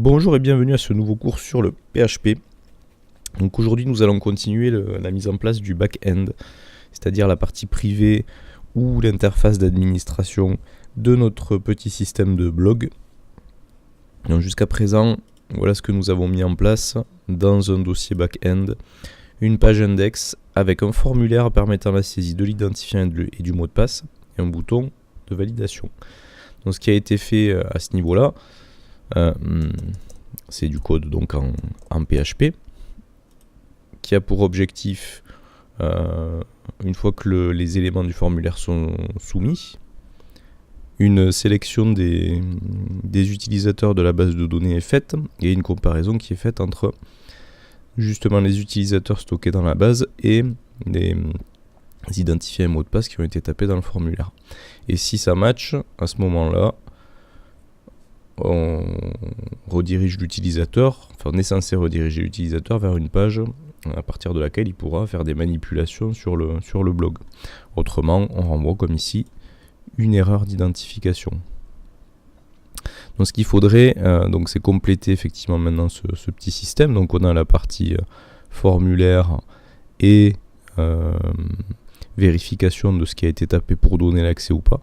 Bonjour et bienvenue à ce nouveau cours sur le PHP. Donc aujourd'hui nous allons continuer la mise en place du back-end, c'est-à-dire la partie privée ou l'interface d'administration de notre petit système de blog. Donc jusqu'à présent, voilà ce que nous avons mis en place dans un dossier back-end, une page index avec un formulaire permettant la saisie de l'identifiant et du mot de passe et un bouton de validation. Donc ce qui a été fait à ce niveau-là, c'est du code donc en PHP qui a pour objectif, une fois que les éléments du formulaire sont soumis, une sélection des utilisateurs de la base de données est faite et une comparaison qui est faite entre justement les utilisateurs stockés dans la base et les identifiants et mots de passe qui ont été tapés dans le formulaire. Et si ça match, à ce moment-là, on redirige l'utilisateur, enfin on est censé rediriger l'utilisateur vers une page à partir de laquelle il pourra faire des manipulations sur le blog. Autrement, on renvoie comme ici une erreur d'identification. Donc ce qu'il faudrait, donc c'est compléter effectivement maintenant ce petit système. Donc on a la partie formulaire et vérification de ce qui a été tapé pour donner l'accès ou pas.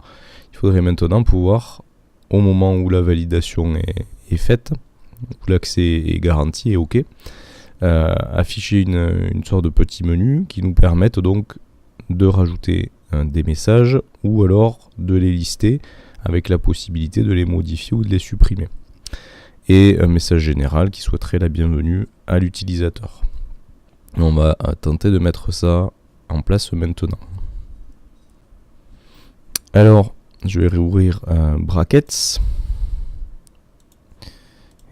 Il faudrait maintenant pouvoir, au moment où la validation est faite, où l'accès est garanti et OK, afficher une sorte de petit menu qui nous permette donc de rajouter des messages ou alors de les lister avec la possibilité de les modifier ou de les supprimer. Et un message général qui souhaiterait la bienvenue à l'utilisateur. On va tenter de mettre ça en place maintenant. Alors, je vais réouvrir Brackets.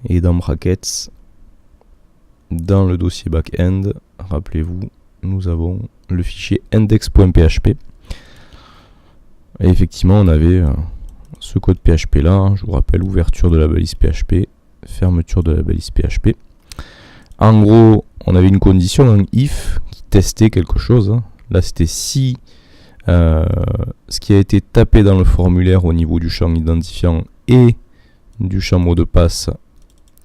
Et dans Brackets, dans le dossier backend, rappelez-vous, nous avons le fichier index.php. Et effectivement, on avait ce code PHP là. Je vous rappelle, ouverture de la balise PHP, fermeture de la balise PHP. En gros, on avait une condition, un if, qui testait quelque chose. Là, c'était si ce qui a été tapé dans le formulaire au niveau du champ identifiant et du champ mot de passe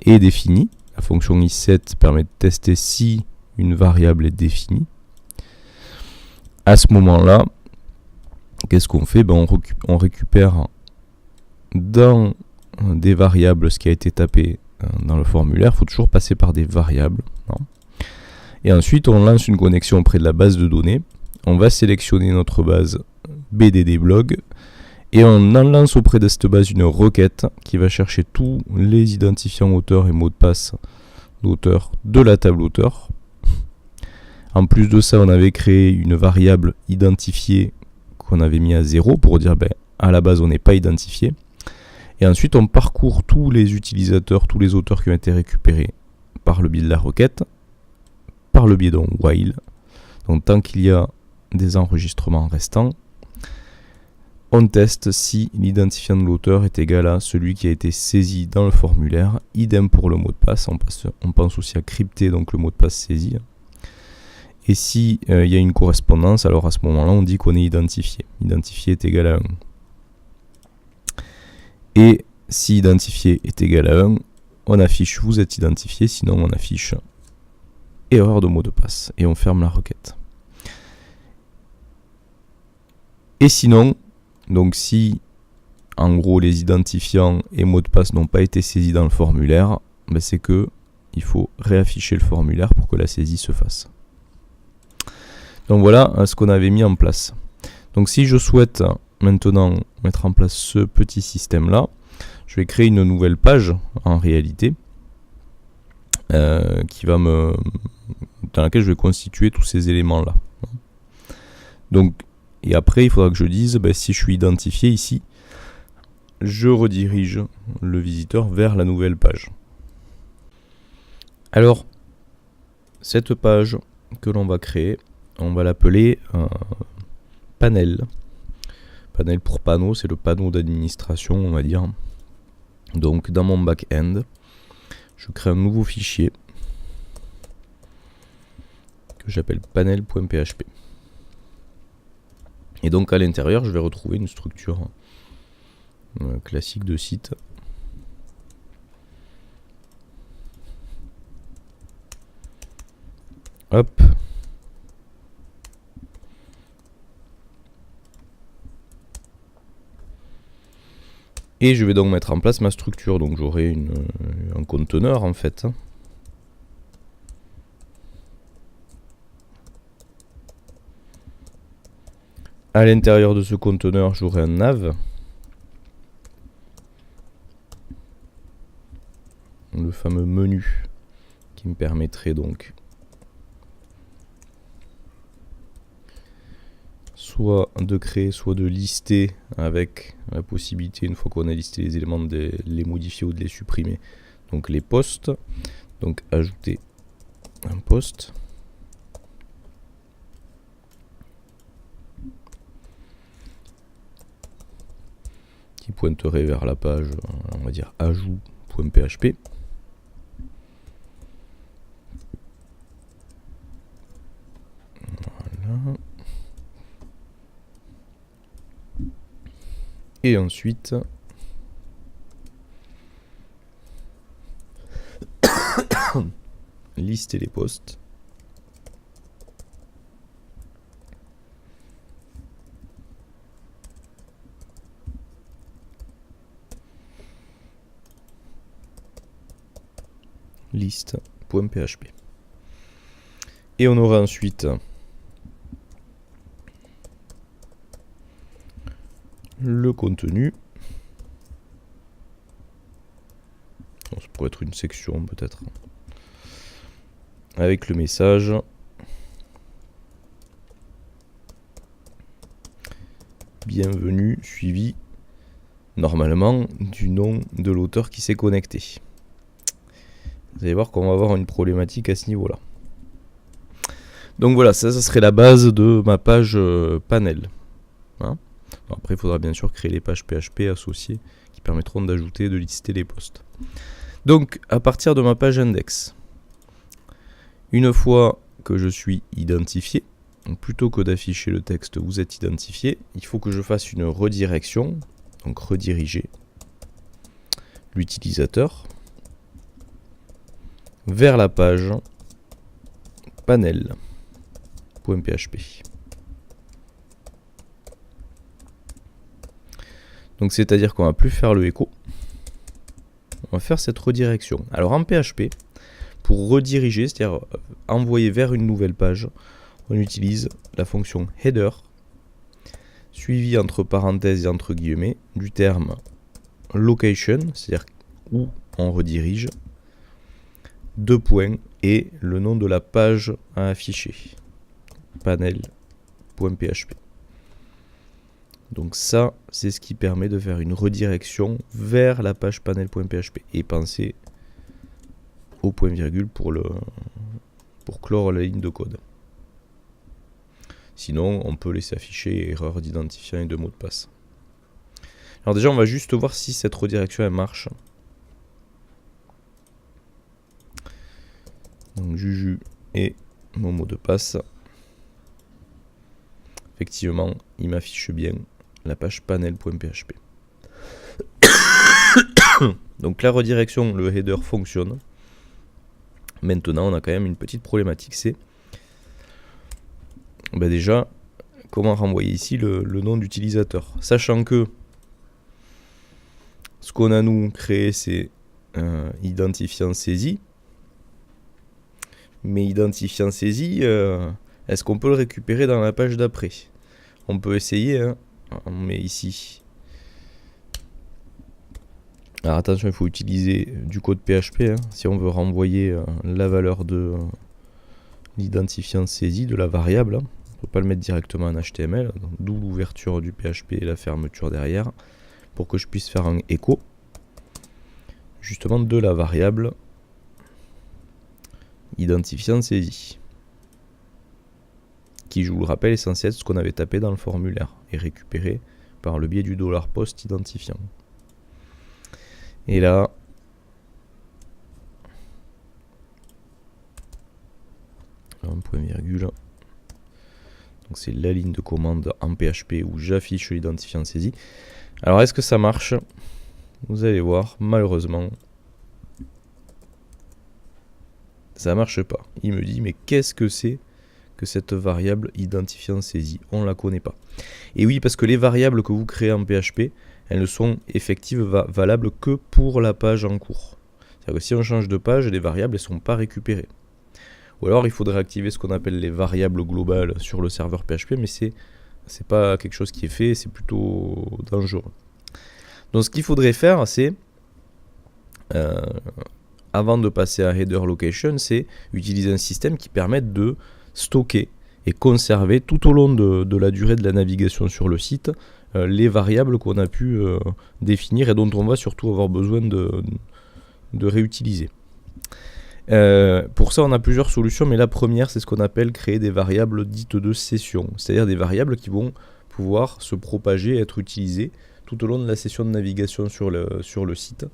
est défini. La fonction isSet permet de tester si une variable est définie. À ce moment-là, qu'est-ce qu'on fait? On récupère dans des variables ce qui a été tapé dans le formulaire. Il faut toujours passer par des variables. Et ensuite, on lance une connexion auprès de la base de données. On va sélectionner notre base BDDblog et on en lance auprès de cette base une requête qui va chercher tous les identifiants auteurs et mots de passe d'auteur de la table auteur. En plus de ça, on avait créé une variable identifiée qu'on avait mis à 0 pour dire à la base on n'est pas identifié. Et ensuite on parcourt tous les utilisateurs, tous les auteurs qui ont été récupérés par le biais de la requête, par le biais d'un while. Donc tant qu'il y a des enregistrements restants, on teste si l'identifiant de l'auteur est égal à celui qui a été saisi dans le formulaire. Idem pour le mot de passe, on pense aussi à crypter donc le mot de passe saisi. Et si il y a une correspondance, alors à ce moment-là on dit qu'on est identifié. Identifié est égal à 1. Et si identifié est égal à 1, on affiche vous êtes identifié, sinon on affiche erreur de mot de passe et on ferme la requête. Et sinon, donc si en gros les identifiants et mots de passe n'ont pas été saisis dans le formulaire, c'est que il faut réafficher le formulaire pour que la saisie se fasse. Donc voilà ce qu'on avait mis en place. Donc si je souhaite maintenant mettre en place ce petit système là, je vais créer une nouvelle page en réalité dans laquelle je vais constituer tous ces éléments là. Donc et après il faudra que je dise si je suis identifié ici, je redirige le visiteur vers la nouvelle page. Alors cette page que l'on va créer, on va l'appeler panel. Panel pour panneau, c'est le panneau d'administration, on va dire. Donc dans mon back-end, je crée un nouveau fichier que j'appelle panel.php. Et donc à l'intérieur, je vais retrouver une structure classique de site Hop. Et je vais donc mettre en place ma structure. Donc j'aurai un conteneur en fait. À l'intérieur de ce conteneur, j'aurai un nav. Le fameux menu qui me permettrait donc soit de créer, soit de lister, avec la possibilité, une fois qu'on a listé les éléments, de les modifier ou de les supprimer. Donc les postes. Donc ajouter un poste. Qui pointerait vers la page, on va dire ajout.php. Voilà. Et ensuite, lister les postes. Liste.php. Et on aura ensuite le contenu. Ça pourrait être une section peut-être. Avec le message. Bienvenue, suivi normalement du nom de l'auteur qui s'est connecté. Vous allez voir qu'on va avoir une problématique à ce niveau-là. Donc voilà, ça serait la base de ma page panel. Hein. Après, il faudra bien sûr créer les pages PHP associées qui permettront d'ajouter et de lister les postes. Donc, à partir de ma page index, une fois que je suis identifié, donc plutôt que d'afficher le texte « Vous êtes identifié », il faut que je fasse une redirection, donc rediriger l'utilisateur vers la page panel.php. Donc c'est-à-dire qu'on va plus faire le echo, on va faire cette redirection. Alors en PHP, pour rediriger, c'est-à-dire envoyer vers une nouvelle page, on utilise la fonction header, suivi entre parenthèses et entre guillemets du terme location, c'est-à-dire où on redirige, deux points et le nom de la page à afficher, panel.php. Donc ça, c'est ce qui permet de faire une redirection vers la page panel.php. Et pensez au point virgule pour clore la ligne de code. Sinon, on peut laisser afficher erreur d'identifiant et de mot de passe. Alors déjà, on va juste voir si cette redirection elle marche. Donc Juju et mon mot de passe. Effectivement, il m'affiche bien la page panel.php. Donc la redirection, le header fonctionne. Maintenant, on a quand même une petite problématique, c'est déjà comment renvoyer ici le nom d'utilisateur. Sachant que ce qu'on a nous créé, c'est identifiant saisi. Mais identifiant saisi, est-ce qu'on peut le récupérer dans la page d'après? On peut essayer, hein. On met ici. Alors attention, il faut utiliser du code PHP hein, si on veut renvoyer la valeur de l'identifiant saisi de la variable. On ne peut pas le mettre directement en HTML, d'où l'ouverture du PHP et la fermeture derrière, pour que je puisse faire un écho justement de la variable identifiant saisi, qui, je vous le rappelle, est censé être ce qu'on avait tapé dans le formulaire et récupéré par le biais du $post identifiant. Et là, un point virgule. Donc c'est la ligne de commande en PHP où j'affiche l'identifiant saisi. Alors est-ce que ça marche? Vous allez voir, malheureusement, ça marche pas. Il me dit mais qu'est-ce que c'est que cette variable identifiant saisie? On la connaît pas. Et oui, parce que les variables que vous créez en PHP, elles ne sont effectives valables que pour la page en cours. C'est-à-dire que si on change de page, les variables ne sont pas récupérées. Ou alors il faudrait activer ce qu'on appelle les variables globales sur le serveur PHP, mais c'est pas quelque chose qui est fait, c'est plutôt dangereux. Donc ce qu'il faudrait faire, c'est avant de passer à header location, c'est utiliser un système qui permette de stocker et conserver tout au long de la durée de la navigation sur le site les variables qu'on a pu définir et dont on va surtout avoir besoin de réutiliser. Pour ça, on a plusieurs solutions, mais la première, c'est ce qu'on appelle créer des variables dites de session, c'est-à-dire des variables qui vont pouvoir se propager et être utilisées tout au long de la session de navigation sur le site.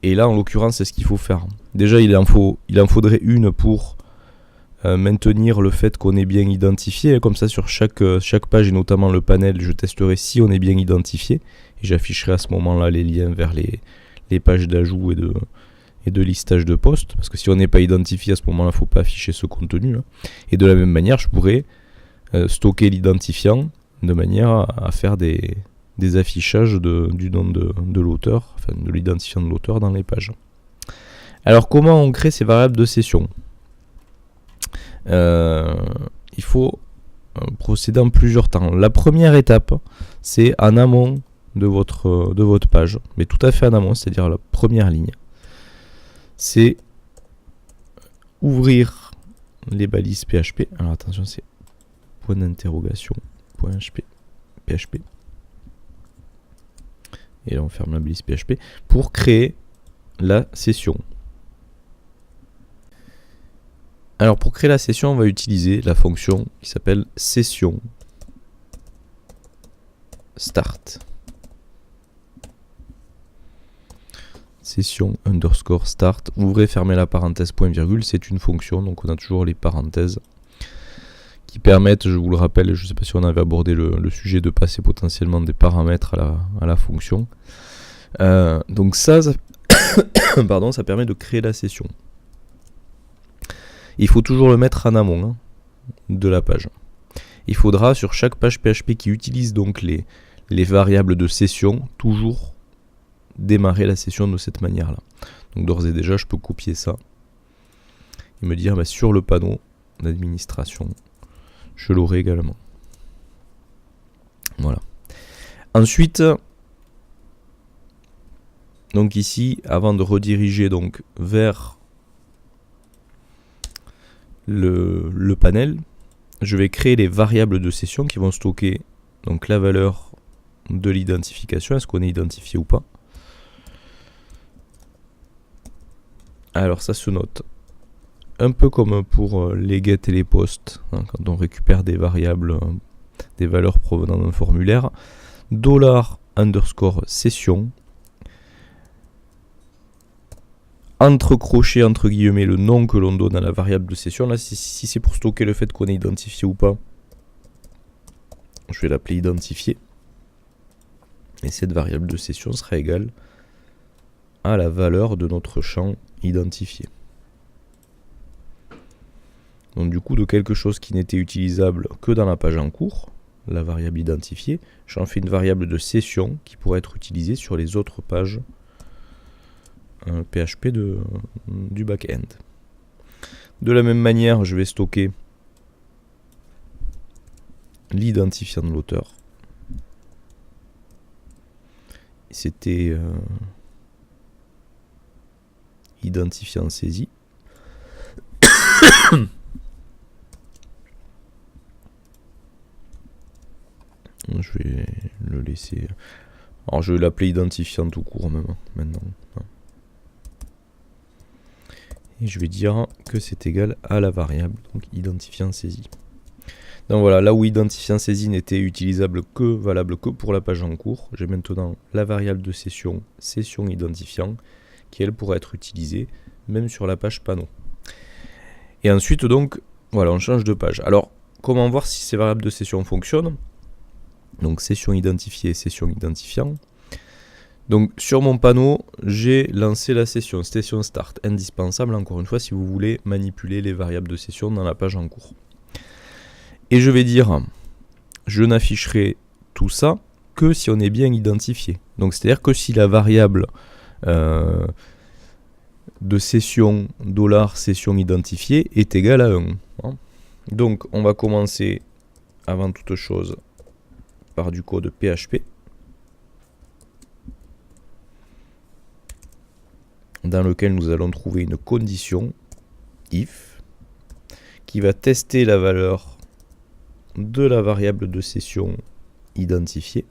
Et là, en l'occurrence, c'est ce qu'il faut faire. Déjà, il en faudrait une pour maintenir le fait qu'on est bien identifié. Comme ça, sur chaque page, et notamment le panel, je testerai si on est bien identifié. Et j'afficherai à ce moment-là les liens vers les pages d'ajout et de listage de postes. Parce que si on n'est pas identifié, à ce moment-là, il ne faut pas afficher ce contenu. Et de la même manière, je pourrais stocker l'identifiant de manière à faire des affichages du nom de l'auteur, enfin de l'identifiant de l'auteur dans les pages. Alors comment on crée ces variables de session? Il faut procéder en plusieurs temps. La première étape, c'est en amont de votre page, mais tout à fait en amont, c'est-à-dire la première ligne. C'est ouvrir les balises PHP. Alors attention, c'est point d'interrogation, PHP. Et là on ferme la balise PHP pour créer la session. Alors pour créer la session, on va utiliser la fonction qui s'appelle session start. Session underscore start. Ouvrez, fermez la parenthèse, point virgule. C'est une fonction, donc on a toujours les parenthèses qui permettent, je vous le rappelle, je ne sais pas si on avait abordé le sujet, de passer potentiellement des paramètres à la fonction. Donc ça pardon, ça permet de créer la session. Il faut toujours le mettre en amont de la page. Il faudra sur chaque page PHP qui utilise donc les variables de session, toujours démarrer la session de cette manière-là. Donc d'ores et déjà, je peux copier ça et me dire sur le panneau d'administration, je l'aurai également. Voilà. Ensuite, donc ici, avant de rediriger donc vers le panel, je vais créer les variables de session qui vont stocker donc la valeur de l'identification, est-ce qu'on est identifié ou pas. Alors ça se note un peu comme pour les get et les posts, quand on récupère des variables, des valeurs provenant d'un formulaire. $_session, entre crochets, entre guillemets, le nom que l'on donne à la variable de session. Là, si c'est pour stocker le fait qu'on est identifié ou pas, je vais l'appeler identifié. Et cette variable de session sera égale à la valeur de notre champ identifié. Donc du coup, de quelque chose qui n'était utilisable que dans la page en cours, la variable identifiée, j'en fais une variable de session qui pourrait être utilisée sur les autres pages PHP du back-end. De la même manière, je vais stocker l'identifiant de l'auteur. C'était identifiant saisi. Je vais le laisser. Alors je vais l'appeler identifiant tout court même maintenant. Et je vais dire que c'est égal à la variable, donc identifiant saisi. Donc voilà, là où identifiant saisi n'était utilisable valable que pour la page en cours, j'ai maintenant la variable de session identifiant qui elle pourra être utilisée même sur la page panneau. Et ensuite donc voilà, on change de page. Alors comment voir si ces variables de session fonctionnent? Donc session identifiée, session identifiant. Donc sur mon panneau, j'ai lancé la session start, indispensable encore une fois si vous voulez manipuler les variables de session dans la page en cours. Et je vais dire, je n'afficherai tout ça que si on est bien identifié. Donc c'est-à-dire que si la variable de session $session identifiée est égale à 1. Donc on va commencer avant toute chose par du code PHP dans lequel nous allons trouver une condition if qui va tester la valeur de la variable de session identifiée.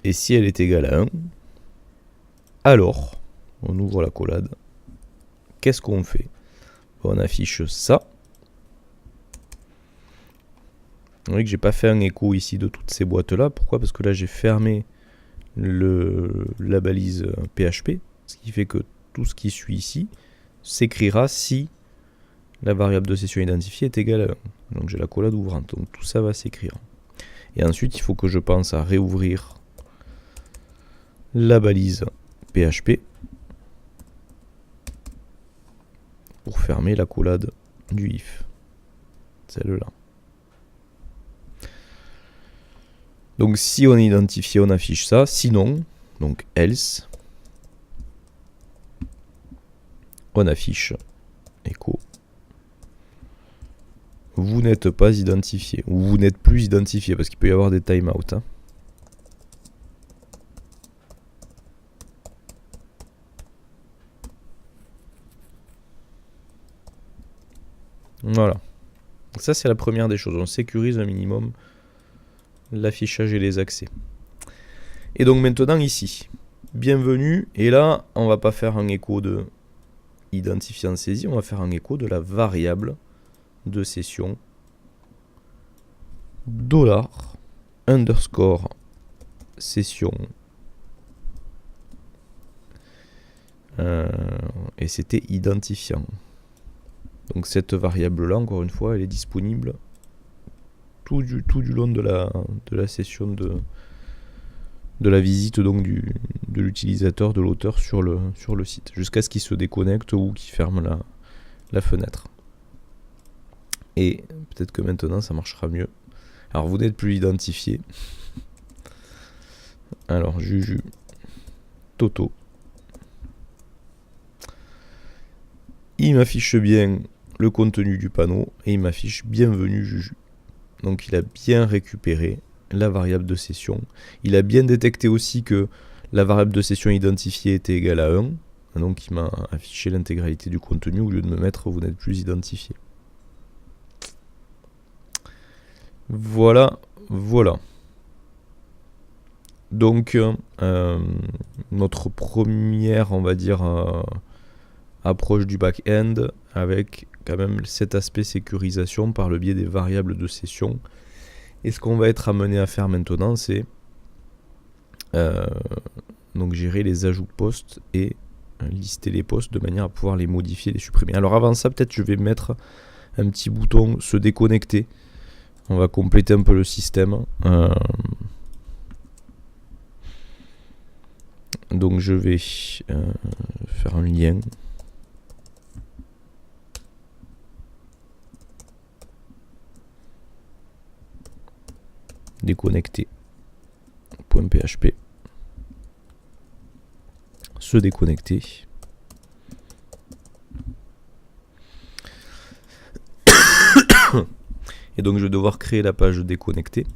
Et si elle est égale à 1, alors on ouvre la collade. Qu'est-ce qu'on fait? On affiche ça. Vous voyez que j'ai pas fait un écho ici de toutes ces boîtes là. Pourquoi? Parce que là j'ai fermé la balise PHP, ce qui fait que tout ce qui suit ici s'écrira si la variable de session identifiée est égale à 1. Donc j'ai la collade ouvrante, donc tout ça va s'écrire. Et ensuite il faut que je pense à réouvrir la balise PHP pour fermer la collade du if, celle-là. Donc si on est identifié, on affiche ça. Sinon, donc else, on affiche echo. Vous n'êtes pas identifié, ou vous n'êtes plus identifié, parce qu'il peut y avoir des timeouts. Voilà. Ça, c'est la première des choses. On sécurise un minimum l'affichage et les accès. Et donc maintenant ici, bienvenue. Et là, on va pas faire un écho de identifiant saisie, on va faire un écho de la variable de session $_ session. Et c'était identifiant. Donc cette variable là, encore une fois, elle est disponible tout du long de la session de la visite donc de l'utilisateur, de l'auteur sur le site, jusqu'à ce qu'il se déconnecte ou qu'il ferme la fenêtre. Et peut-être que maintenant ça marchera mieux. Alors vous n'êtes plus identifié. Alors Juju, Toto. Il m'affiche bien le contenu du panneau et il m'affiche bienvenue Juju. Donc il a bien récupéré la variable de session. Il a bien détecté aussi que la variable de session identifiée était égale à 1. Donc il m'a affiché l'intégralité du contenu au lieu de me mettre vous n'êtes plus identifié. Voilà. Donc notre première, on va dire, approche du back-end avec quand même cet aspect sécurisation par le biais des variables de session. Et ce qu'on va être amené à faire maintenant, c'est donc gérer les ajouts de postes et lister les postes de manière à pouvoir les modifier, les supprimer. Alors avant ça, peut-être je vais mettre un petit bouton se déconnecter. On va compléter un peu le système. Donc je vais faire un lien. Déconnecter. .php. Se déconnecter. Et donc je vais devoir créer la page déconnectée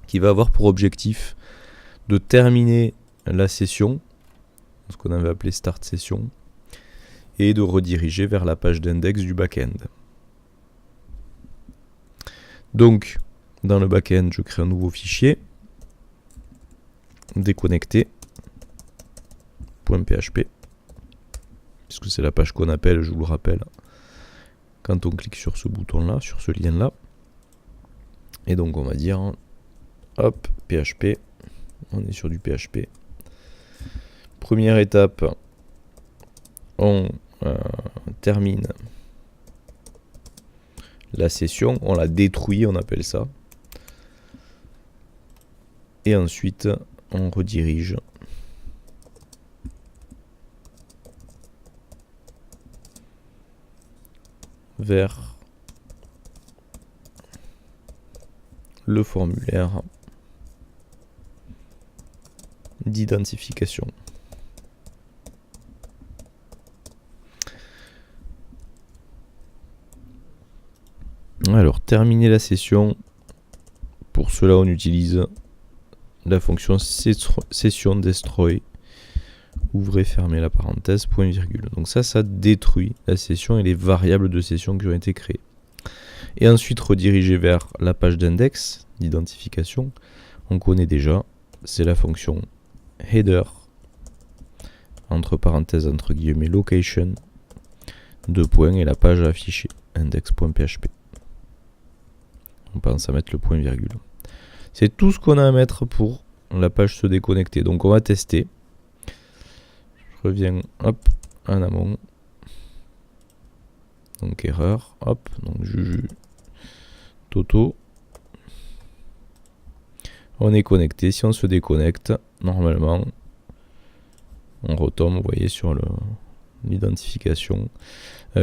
qui va avoir pour objectif de terminer la session, ce qu'on avait appelé start session, et de rediriger vers la page d'index du back-end. Donc dans le back-end, je crée un nouveau fichier déconnecté .php, puisque c'est la page qu'on appelle, je vous le rappelle, quand on clique sur ce bouton-là, sur ce lien-là. Et donc on va dire, hop, PHP, on est sur du PHP. Première étape, on termine la session, on la détruit, on appelle ça. Et ensuite, on redirige vers le formulaire d'identification. Alors, terminer la session. Pour cela, on utilise la fonction session destroy. Ouvrez, fermez la parenthèse, point virgule. Donc ça détruit la session et les variables de session qui ont été créées. Et ensuite, rediriger vers la page d'index, d'identification. On connaît déjà, c'est la fonction header, entre parenthèses, entre guillemets, location, 2 points, et la page affichée, index.php. On pense à mettre le point virgule. C'est tout ce qu'on a à mettre pour la page se déconnecter. Donc on va tester. Je reviens, hop, en amont. Donc erreur, hop, donc Juju, Toto. On est connecté. Si on se déconnecte, normalement, on retombe, vous voyez, sur l'identification.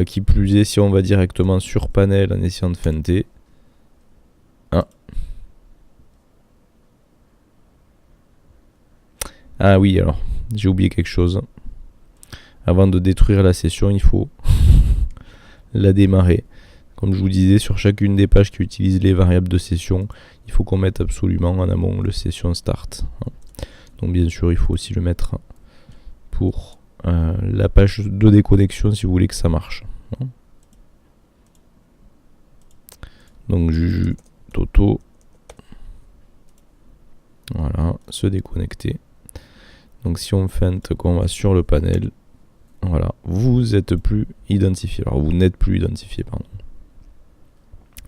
Qui plus est, si on va directement sur panel en essayant de feinter. Ah oui, alors, j'ai oublié quelque chose. Avant de détruire la session, il faut la démarrer. Comme je vous disais, sur chacune des pages qui utilisent les variables de session, il faut qu'on mette absolument en amont le session start. Donc bien sûr, il faut aussi le mettre pour la page de déconnexion si vous voulez que ça marche. Donc Juju, Toto. Voilà, se déconnecter. Donc si on feinte qu'on va sur le panel, voilà, vous êtes plus identifié. Alors vous n'êtes plus identifié, pardon.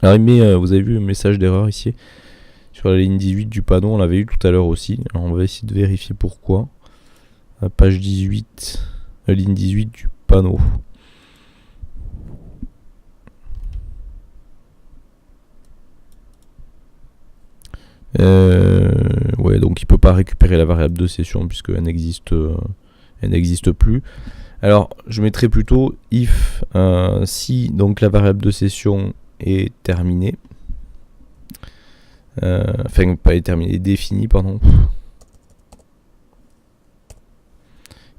Alors il met, vous avez vu un message d'erreur ici sur la ligne 18 du panneau, on l'avait eu tout à l'heure aussi. Alors on va essayer de vérifier pourquoi. Page 18, la ligne 18 du panneau. Ouais, donc il peut pas récupérer la variable de session puisqu'elle n'existe plus. Alors je mettrai plutôt if si donc la variable de session est terminée, enfin pas est terminée, définie, pardon.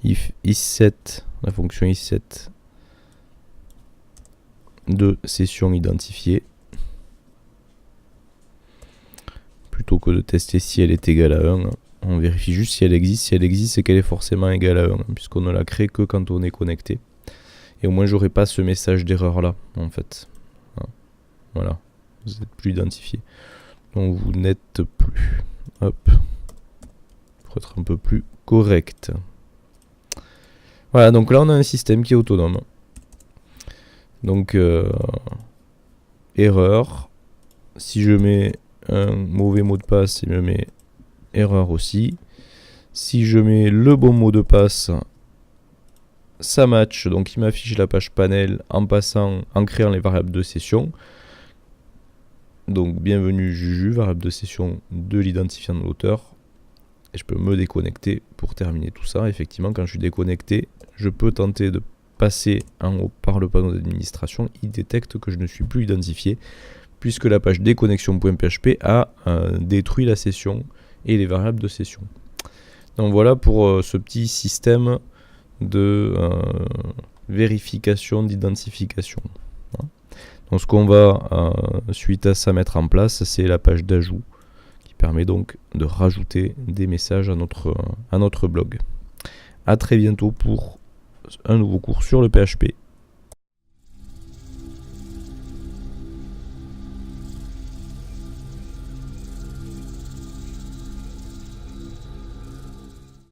If isSet, la fonction isSet de session identifiée, plutôt que de tester si elle est égale à 1, on vérifie juste si elle existe. Si elle existe, c'est qu'elle est forcément égale à 1, puisqu'on ne la crée que quand on est connecté. Et au moins, j'aurai pas ce message d'erreur là, en fait. Voilà, vous n'êtes plus identifié. Donc vous n'êtes plus. Hop. Pour être un peu plus correct. Voilà, donc là on a un système qui est autonome. Donc erreur. Si je mets un mauvais mot de passe, il me met erreur aussi. Si je mets le bon mot de passe, ça match. Donc il m'affiche la page panel en créant les variables de session. Donc bienvenue Juju, variable de session de l'identifiant de l'auteur. Et je peux me déconnecter pour terminer tout ça. Effectivement, quand je suis déconnecté, je peux tenter de passer en haut par le panneau d'administration. Il détecte que je ne suis plus identifié, puisque la page déconnexion.php a détruit la session et les variables de session. Donc voilà pour ce petit système de vérification d'identification. Donc ce qu'on va suite à ça mettre en place, c'est la page d'ajout qui permet donc de rajouter des messages à notre blog. A très bientôt pour un nouveau cours sur le PHP.